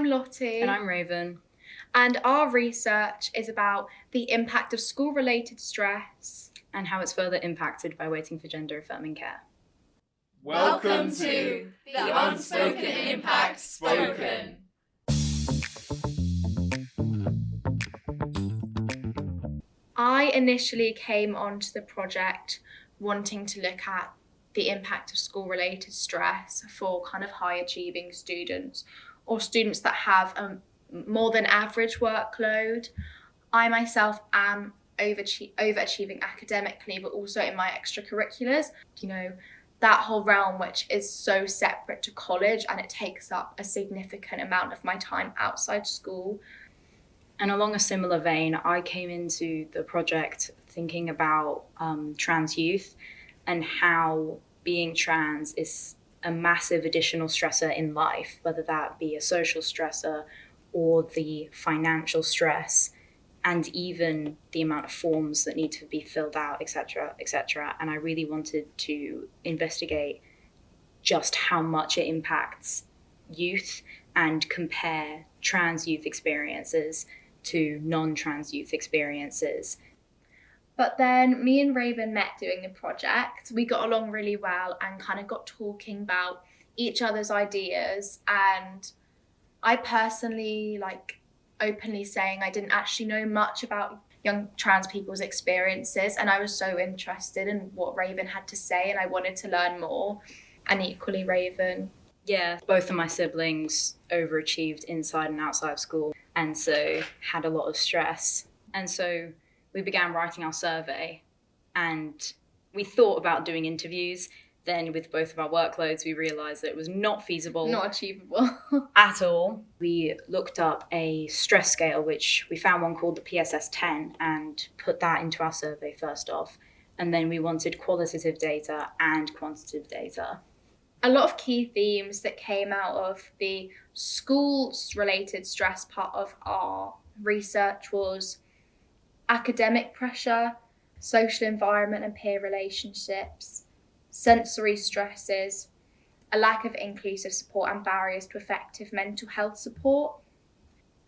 I'm Lottie. And I'm Raiyvn. And our research is about the impact of school-related stress and how it's further impacted by waiting for gender-affirming care. Welcome to The Unspoken Impact Spoken. I initially came onto the project wanting to look at the impact of school-related stress for kind of high-achieving students or students that have a more than average workload. I myself am overachieving academically, but also in my extracurriculars. That whole realm which is so separate to college, and it takes up a significant amount of my time outside school. And along a similar vein, I came into the project thinking about trans youth and how being trans is a massive additional stressor in life, whether that be a social stressor or the financial stress, and even the amount of forms that need to be filled out, etc., etc. And I really wanted to investigate just how much it impacts youth and compare trans youth experiences to non-trans youth experiences. But then me and Raiyvn met doing the project. We got along really well and kind of got talking about each other's ideas. And I personally, openly saying I didn't actually know much about young trans people's experiences, and I was so interested in what Raiyvn had to say, and I wanted to learn more. And equally Raiyvn. Yeah, both of my siblings overachieved inside and outside of school, and so had a lot of stress. And so we began writing our survey, and we thought about doing interviews. Then with both of our workloads, we realised that it was not feasible. Not achievable. At all. We looked up a stress scale, which we found one called the PSS-10, and put that into our survey first off. And then we wanted qualitative data and quantitative data. A lot of key themes that came out of the schools-related stress part of our research was academic pressure, social environment and peer relationships, sensory stresses, a lack of inclusive support and barriers to effective mental health support.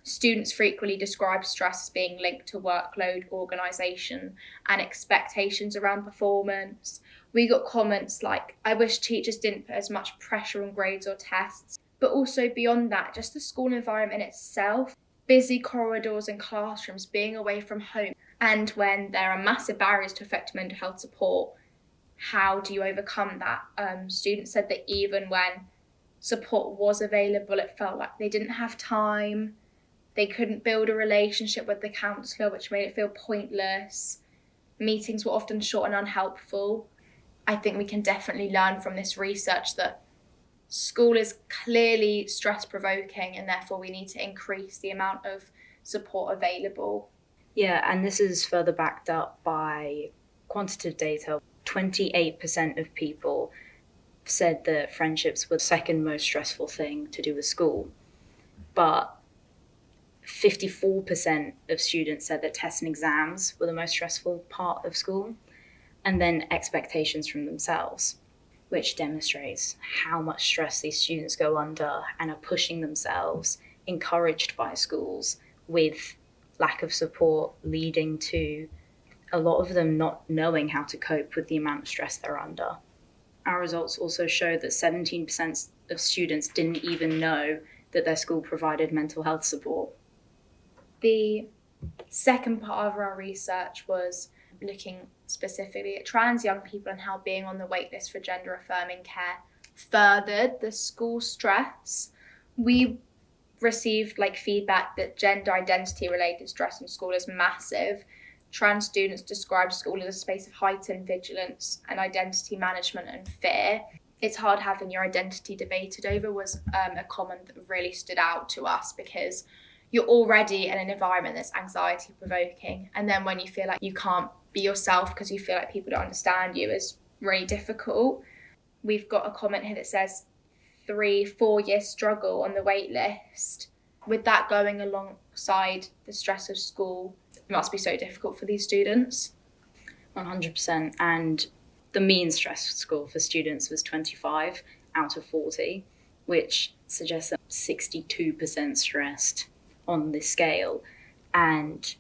Students frequently describe stress as being linked to workload, organisation and expectations around performance. We got comments like, I wish teachers didn't put as much pressure on grades or tests, but also beyond that, just the school environment itself, busy corridors and classrooms, being away from home. And when there are massive barriers to effective mental health support, how do you overcome that? Students said that even when support was available, it felt like they didn't have time. They couldn't build a relationship with the counsellor, which made it feel pointless. Meetings were often short and unhelpful. I think we can definitely learn from this research that school is clearly stress-provoking, and therefore we need to increase the amount of support available. Yeah, and this is further backed up by quantitative data. 28% of people said that friendships were the second most stressful thing to do with school. But 54% of students said that tests and exams were the most stressful part of school. And then expectations from themselves, which demonstrates how much stress these students go under and are pushing themselves, encouraged by schools, with lack of support, leading to a lot of them not knowing how to cope with the amount of stress they're under. Our results also show that 17% of students didn't even know that their school provided mental health support. The second part of our research was looking specifically at trans young people and how being on the waitlist for gender-affirming care furthered the school stress. We received feedback that gender identity-related stress in school is massive. Trans students describe school as a space of heightened vigilance and identity management and fear. It's hard having your identity debated over was a comment that really stood out to us, because you're already in an environment that's anxiety provoking, and then when you feel like you can't be yourself because you feel like people don't understand you is really difficult. We've got a comment here that says 3-4 year struggle on the wait list. With that going alongside the stress of school, it must be so difficult for these students. 100%. And the mean stress score for students was 25 out of 40, which suggests that 62% stressed on this scale. And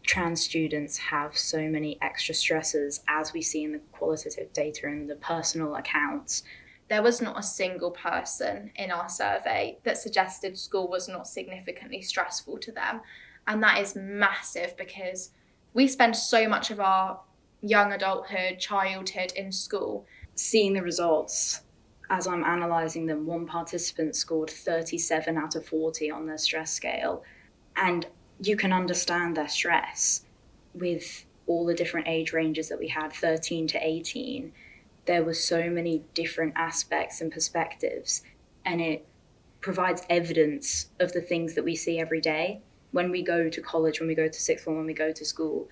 trans students have so many extra stressors, as we see in the qualitative data and the personal accounts. There was not a single person in our survey that suggested school was not significantly stressful to them. And that is massive, because we spend so much of our young adulthood, childhood in school. Seeing the results, as I'm analysing them, one participant scored 37 out of 40 on their stress scale. And you can understand their stress with all the different age ranges that we had, 13 to 18. There were so many different aspects and perspectives, and it provides evidence of the things that we see every day. When we go to college, when we go to sixth form, when we go to school,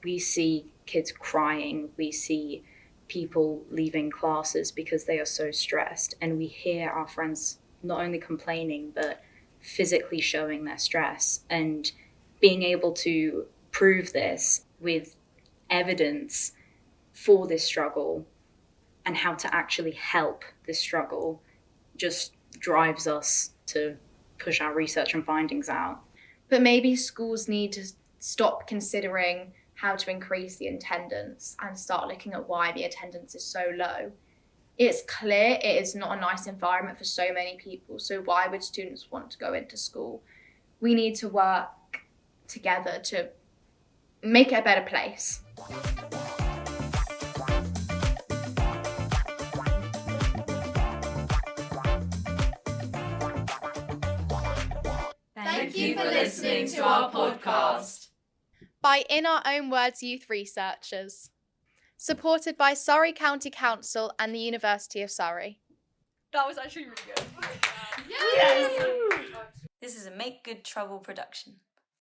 we see kids crying, we see people leaving classes because they are so stressed, and we hear our friends not only complaining but physically showing their stress. And being able to prove this with evidence for this struggle and how to actually help this struggle just drives us to push our research and findings out. But maybe schools need to stop considering how to increase the attendance and start looking at why the attendance is so low. It's clear it is not a nice environment for so many people, so why would students want to go into school? We need to work together to make it a better place. Thank you for listening to our podcast. By In Our Own Words Youth Researchers. Supported by Surrey County Council and the University of Surrey. That was actually really good. Yes! This is a Make Good Trouble production.